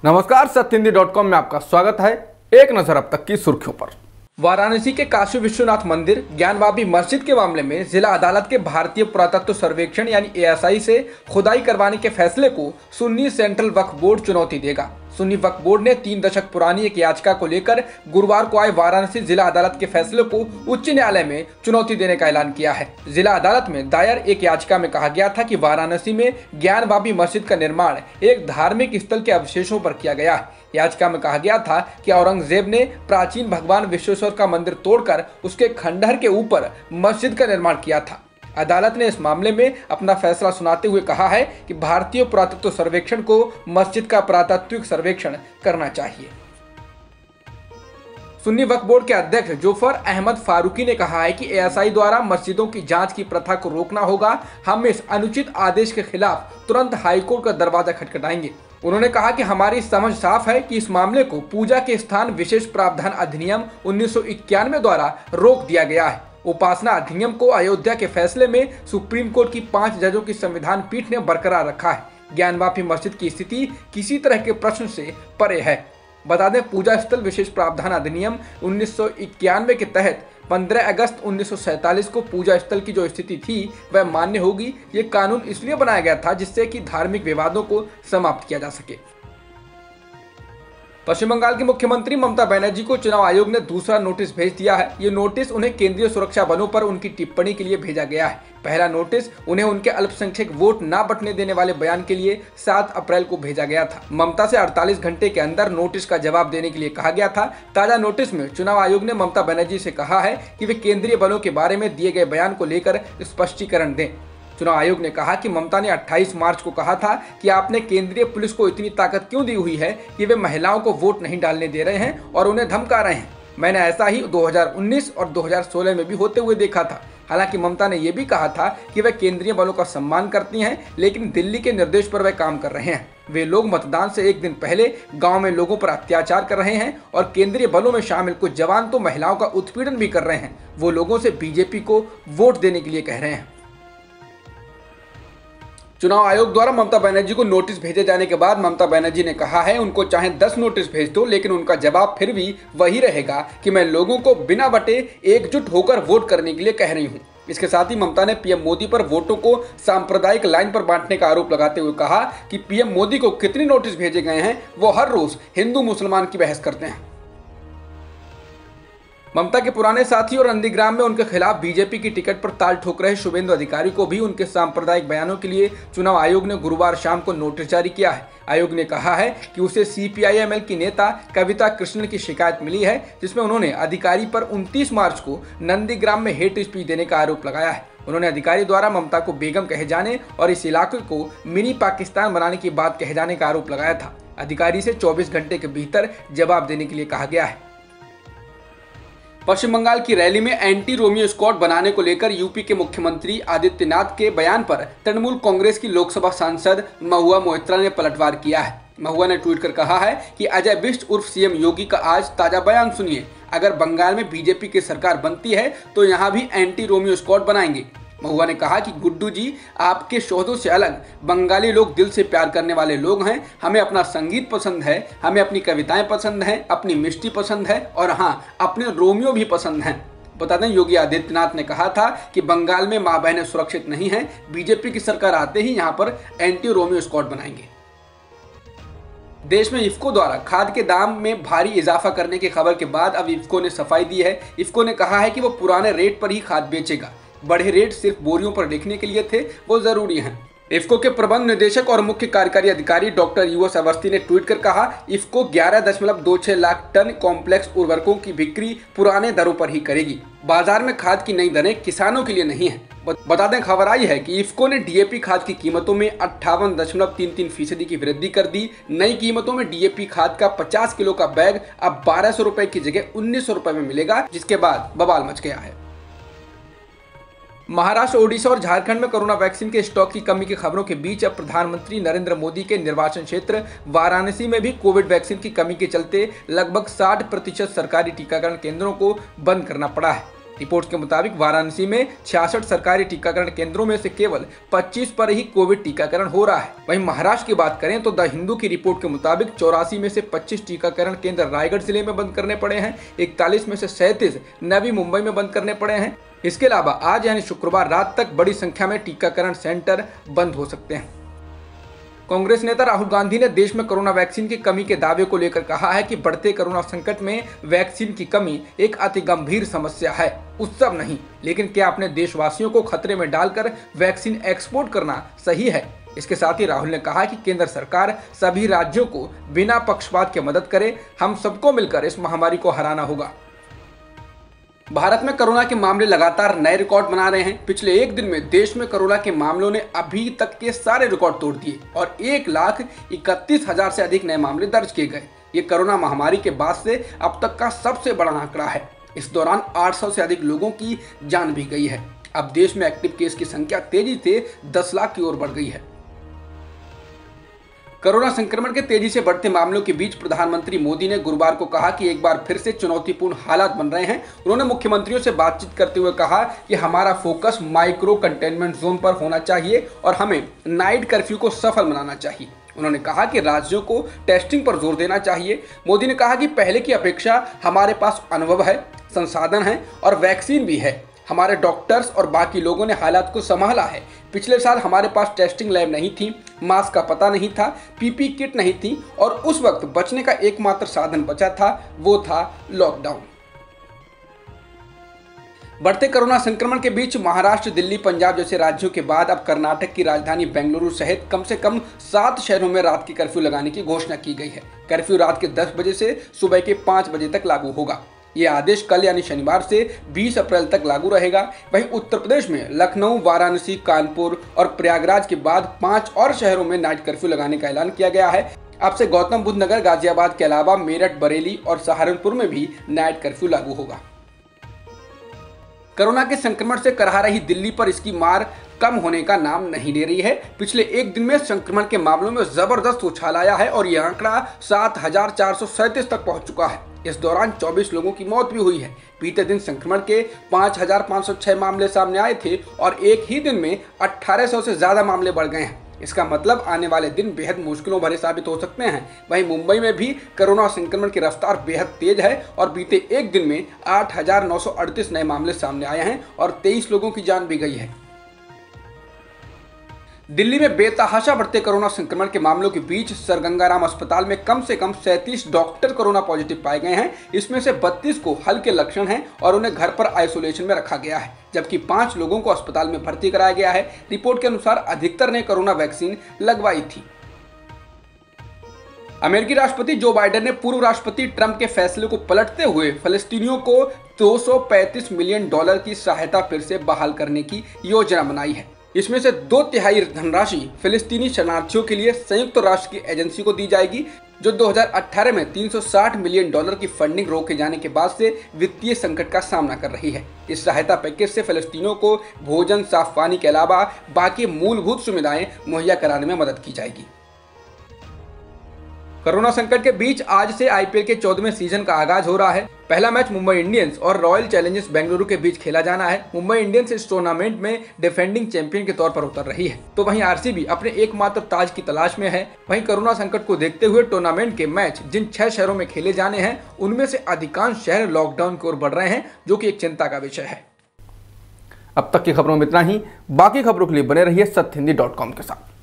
नमस्कार, सत्यहिंदी.com में आपका स्वागत है। एक नजर अब तक की सुर्खियों पर। वाराणसी के काशी विश्वनाथ मंदिर ज्ञानवापी मस्जिद के मामले में जिला अदालत के भारतीय पुरातत्व सर्वेक्षण यानी ASI से खुदाई करवाने के फैसले को सुन्नी सेंट्रल वक्फ बोर्ड चुनौती देगा। सुन्नी वक्फ बोर्ड ने 3 दशक पुरानी एक याचिका को लेकर गुरुवार को आए वाराणसी जिला अदालत के फैसले को उच्च न्यायालय में चुनौती देने का ऐलान किया है। जिला अदालत में दायर एक याचिका में कहा गया था कि वाराणसी में ज्ञानवापी मस्जिद का निर्माण एक धार्मिक स्थल के अवशेषों पर किया गया है। याचिका में कहा गया था कि औरंगजेब ने प्राचीन भगवान विश्वेश्वर का मंदिर तोड़कर उसके खंडहर के ऊपर मस्जिद का निर्माण किया था। अदालत ने इस मामले में अपना फैसला सुनाते हुए कहा है कि भारतीय पुरातत्व सर्वेक्षण को मस्जिद का पुरातात्विक सर्वेक्षण करना चाहिए। सुन्नी वक्फ बोर्ड के अध्यक्ष जोफर अहमद फारूकी ने कहा है कि ASI द्वारा मस्जिदों की जांच की प्रथा को रोकना होगा। हम इस अनुचित आदेश के खिलाफ तुरंत हाईकोर्ट का दरवाजा खटखटाएंगे। उन्होंने कहा कि हमारी समझ साफ है कि इस मामले को पूजा के स्थान विशेष प्रावधान अधिनियम 1991 द्वारा रोक दिया गया है। उपासना अधिनियम को अयोध्या के फैसले में सुप्रीम कोर्ट की 5 जजों की संविधान पीठ ने बरकरार रखा है। ज्ञानवापी मस्जिद की स्थिति किसी तरह के प्रश्न से परे है। बता दें, पूजा स्थल विशेष प्रावधान अधिनियम 1991 के तहत 15 अगस्त 1947 को पूजा स्थल की जो स्थिति थी वह मान्य होगी। ये कानून इसलिए बनाया गया था जिससे कि धार्मिक विवादों को समाप्त किया जा सके। पश्चिम बंगाल की मुख्यमंत्री ममता बनर्जी को चुनाव आयोग ने दूसरा नोटिस भेज दिया है। ये नोटिस उन्हें केंद्रीय सुरक्षा बलों पर उनकी टिप्पणी के लिए भेजा गया है। पहला नोटिस उन्हें उनके अल्पसंख्यक वोट ना बंटने देने वाले बयान के लिए 7 अप्रैल को भेजा गया था। ममता से 48 घंटे के अंदर नोटिस का जवाब देने के लिए कहा गया था। ताजा नोटिस में चुनाव आयोग ने ममता बनर्जी से कहा है कि वे केंद्रीय बलों के बारे में दिए गए बयान को लेकर स्पष्टीकरण दें। चुनाव आयोग ने कहा कि ममता ने 28 मार्च को कहा था कि आपने केंद्रीय पुलिस को इतनी ताकत क्यों दी हुई है कि वे महिलाओं को वोट नहीं डालने दे रहे हैं और उन्हें धमका रहे हैं। मैंने ऐसा ही 2019 और 2016 में भी होते हुए देखा था। हालांकि ममता ने यह भी कहा था कि वे केंद्रीय बलों का सम्मान करती हैं, लेकिन दिल्ली के निर्देश पर वे काम कर रहे हैं। वे लोग मतदान से एक दिन पहले गांव में लोगों पर अत्याचार कर रहे हैं और केंद्रीय बलों में शामिल कुछ जवान तो महिलाओं का उत्पीड़न भी कर रहे हैं। वो लोगों से बीजेपी को वोट देने के लिए कह रहे हैं। चुनाव आयोग द्वारा ममता बनर्जी को नोटिस भेजे जाने के बाद ममता बनर्जी ने कहा है उनको चाहे 10 नोटिस भेज दो, लेकिन उनका जवाब फिर भी वही रहेगा कि मैं लोगों को बिना बटे एकजुट होकर वोट करने के लिए कह रही हूं। इसके साथ ही ममता ने पीएम मोदी पर वोटों को सांप्रदायिक लाइन पर बांटने का आरोप लगाते हुए कहा कि पीएम मोदी को कितने नोटिस भेजे गए हैं, वो हर रोज हिंदू मुसलमान की बहस करते हैं। ममता के पुराने साथी और नंदीग्राम में उनके खिलाफ बीजेपी की टिकट पर ताल ठोक रहे शुभेंदु अधिकारी को भी उनके सांप्रदायिक बयानों के लिए चुनाव आयोग ने गुरुवार शाम को नोटिस जारी किया है। आयोग ने कहा है कि उसे CPI-ML की नेता कविता कृष्णन की शिकायत मिली है, जिसमें उन्होंने अधिकारी पर 29 मार्च को नंदीग्राम में हेट स्पीच देने का आरोप लगाया है। उन्होंने अधिकारी द्वारा ममता को बेगम कहे जाने और इस इलाके को मिनी पाकिस्तान बनाने की बात कहे जाने का आरोप लगाया था। अधिकारी से 24 घंटे के भीतर जवाब देने के लिए कहा गया है। पश्चिम बंगाल की रैली में एंटी रोमियो स्क्वाड बनाने को लेकर यूपी के मुख्यमंत्री आदित्यनाथ के बयान पर तृणमूल कांग्रेस की लोकसभा सांसद महुआ मोइत्रा ने पलटवार किया है। महुआ ने ट्वीट कर कहा है कि अजय बिष्ट उर्फ सीएम योगी का आज ताजा बयान सुनिए। अगर बंगाल में बीजेपी की सरकार बनती है तो यहाँ भी एंटी रोमियो स्क्वाड बनाएंगे। महुआ ने कहा कि गुड्डू जी, आपके शोधों से अलग बंगाली लोग दिल से प्यार करने वाले लोग हैं। हमें अपना संगीत पसंद है, हमें अपनी कविताएं पसंद हैं, अपनी मिष्टी पसंद है और हाँ, अपने रोमियो भी पसंद हैं। बता दें, योगी आदित्यनाथ ने कहा था कि बंगाल में माँ बहनें सुरक्षित नहीं हैं। बीजेपी की सरकार आते ही यहाँ पर एंटी रोमियो स्क्वाड बनाएंगे। देश में इफ्को द्वारा खाद के दाम में भारी इजाफा करने की खबर के बाद अब इफ्को ने सफाई दी है। इफ्को ने कहा है कि वो पुराने रेट पर ही खाद बेचेगा। बढ़े रेट सिर्फ बोरियों पर लिखने के लिए थे, वो जरूरी हैं। इफ्को के प्रबंध निदेशक और मुख्य कार्यकारी अधिकारी डॉक्टर यूएस अवस्थी ने ट्वीट कर कहा, इफ्को 11.26 लाख टन कॉम्प्लेक्स उर्वरकों की बिक्री पुराने दरों पर ही करेगी। बाजार में खाद की नई दरें किसानों के लिए नहीं है। बता दें, खबर आई है कि इफ्को ने डीएपी खाद की कीमतों में 58.33% की वृद्धि कर दी। नई कीमतों में डीएपी खाद का 50 किलो का बैग अब 1200 रुपए की जगह 1900 रुपए में मिलेगा, जिसके बाद बवाल मच गया है। महाराष्ट्र, ओडिशा और झारखंड में कोरोना वैक्सीन के स्टॉक की कमी की खबरों के बीच अब प्रधानमंत्री नरेंद्र मोदी के निर्वाचन क्षेत्र वाराणसी में भी कोविड वैक्सीन की कमी के चलते लगभग 60% सरकारी टीकाकरण केंद्रों को बंद करना पड़ा है। रिपोर्ट के मुताबिक वाराणसी में 66 सरकारी टीकाकरण केंद्रों में से केवल 25 पर ही कोविड टीकाकरण हो रहा है। वहीं महाराष्ट्र की बात करें तो द हिंदू की रिपोर्ट के मुताबिक 84 में से 25 टीकाकरण केंद्र रायगढ़ जिले में बंद करने पड़े हैं, 41 में से 37 नवी मुंबई में बंद करने पड़े हैं। इसके अलावा आज यानी शुक्रवार रात तक बड़ी संख्या में टीकाकरण सेंटर बंद हो सकते हैं। कांग्रेस नेता राहुल गांधी ने देश में कोरोना वैक्सीन की कमी के दावे को लेकर कहा है कि बढ़ते कोरोना संकट में वैक्सीन की कमी एक अति गंभीर समस्या है, उत्सव नहीं। लेकिन क्या अपने देशवासियों को खतरे में डालकर वैक्सीन एक्सपोर्ट करना सही है? इसके साथ ही राहुल ने कहा कि केंद्र सरकार सभी राज्यों को बिना पक्षपात के मदद करे। हम सबको मिलकर इस महामारी को हराना होगा। भारत में कोरोना के मामले लगातार नए रिकॉर्ड बना रहे हैं। पिछले एक दिन में देश में कोरोना के मामलों ने अभी तक के सारे रिकॉर्ड तोड़ दिए और 1,31,000 से अधिक नए मामले दर्ज किए गए। ये कोरोना महामारी के बाद से अब तक का सबसे बड़ा आंकड़ा है। इस दौरान 800 से अधिक लोगों की जान भी गई है। अब देश में एक्टिव केस की संख्या तेजी से 10 लाख की ओर बढ़ गई है। कोरोना संक्रमण के तेजी से बढ़ते मामलों के बीच प्रधानमंत्री मोदी ने गुरुवार को कहा कि एक बार फिर से चुनौतीपूर्ण हालात बन रहे हैं। उन्होंने मुख्यमंत्रियों से बातचीत करते हुए कहा कि हमारा फोकस माइक्रो कंटेनमेंट जोन पर होना चाहिए और हमें नाइट कर्फ्यू को सफल बनाना चाहिए। उन्होंने कहा कि राज्यों को टेस्टिंग पर जोर देना चाहिए। मोदी ने कहा कि पहले की अपेक्षा हमारे पास अनुभव है, संसाधन है और वैक्सीन भी है। हमारे डॉक्टर्स और बाकी लोगों ने हालात को संभाला है। पिछले साल हमारे पास टेस्टिंग लैब नहीं थी, मास्क का पता नहीं था, पीपी किट नहीं थी और उस वक्त बचने का एकमात्र साधन बचा था, वो था लॉकडाउन। बढ़ते कोरोना संक्रमण के बीच महाराष्ट्र, दिल्ली, पंजाब जैसे राज्यों के बाद अब कर्नाटक की राजधानी बेंगलुरु सहित कम से कम 7 शहरों में रात की कर्फ्यू लगाने की घोषणा की गई है। कर्फ्यू रात के 10 बजे से सुबह के 5 बजे तक लागू होगा। ये आदेश कल यानी शनिवार से 20 अप्रैल तक लागू रहेगा। वहीं उत्तर प्रदेश में लखनऊ, वाराणसी, कानपुर और प्रयागराज के बाद 5 और शहरों में नाइट कर्फ्यू लगाने का ऐलान किया गया है। अब से गौतम बुद्ध नगर, गाजियाबाद के अलावा मेरठ, बरेली और सहारनपुर में भी नाइट कर्फ्यू लागू होगा। कोरोना के संक्रमण से करहा रही दिल्ली पर इसकी मार कम होने का नाम नहीं ले रही है। पिछले एक दिन में संक्रमण के मामलों में जबरदस्त उछाल आया है और यह आंकड़ा 7,437 तक पहुंच चुका है। इस दौरान 24 लोगों की मौत भी हुई है। बीते दिन संक्रमण के 5,506 मामले सामने आए थे और एक ही दिन में 1,800 से ज्यादा मामले बढ़ गए हैं। इसका मतलब आने वाले दिन बेहद मुश्किलों भरे साबित हो सकते हैं। वहीं मुंबई में भी कोरोना संक्रमण की रफ्तार बेहद तेज है और बीते एक दिन में 8,938 नए मामले सामने आए हैं और 23 लोगों की जान भी गई है। दिल्ली में बेतहाशा बढ़ते कोरोना संक्रमण के मामलों के बीच सर गंगाराम अस्पताल में कम से कम 37 डॉक्टर कोरोना पॉजिटिव पाए गए हैं। इसमें से 32 को हल्के लक्षण हैं और उन्हें घर पर आइसोलेशन में रखा गया है, जबकि 5 लोगों को अस्पताल में भर्ती कराया गया है। रिपोर्ट के अनुसार अधिकतर ने कोरोना वैक्सीन लगवाई थी। अमेरिकी राष्ट्रपति जो बाइडेन ने पूर्व राष्ट्रपति ट्रंप के फैसले को पलटते हुए फलस्तीनियों को $235 मिलियन की सहायता फिर से बहाल करने की योजना बनाई है। इसमें से 2/3 धनराशि फिलिस्तीनी शरणार्थियों के लिए संयुक्त राष्ट्र की एजेंसी को दी जाएगी, जो 2018 में $360 मिलियन की फंडिंग रोके जाने के बाद से वित्तीय संकट का सामना कर रही है। इस सहायता पैकेज से फिलिस्तीनियों को भोजन, साफ पानी के अलावा बाकी मूलभूत सुविधाएं मुहैया कराने में मदद की जाएगी। कोरोना संकट के बीच आज से आईपीएल के 14वें सीजन का आगाज हो रहा है। पहला मैच मुंबई इंडियंस और रॉयल चैलेंजर्स बेंगलुरु के बीच खेला जाना है। मुंबई इंडियंस इस टूर्नामेंट में डिफेंडिंग चैंपियन के तौर पर उतर रही है, तो वहीं आरसीबी अपने एकमात्र ताज की तलाश में है। वहीं कोरोना संकट को देखते हुए टूर्नामेंट के मैच जिन 6 शहरों में खेले जाने हैं, उनमें से अधिकांश शहर लॉकडाउन की ओर बढ़ रहे हैं, जो कि एक चिंता का विषय है। अब तक की खबरों में इतना ही। बाकी खबरों के लिए बने रहिए सत्यहिंदी.com के साथ।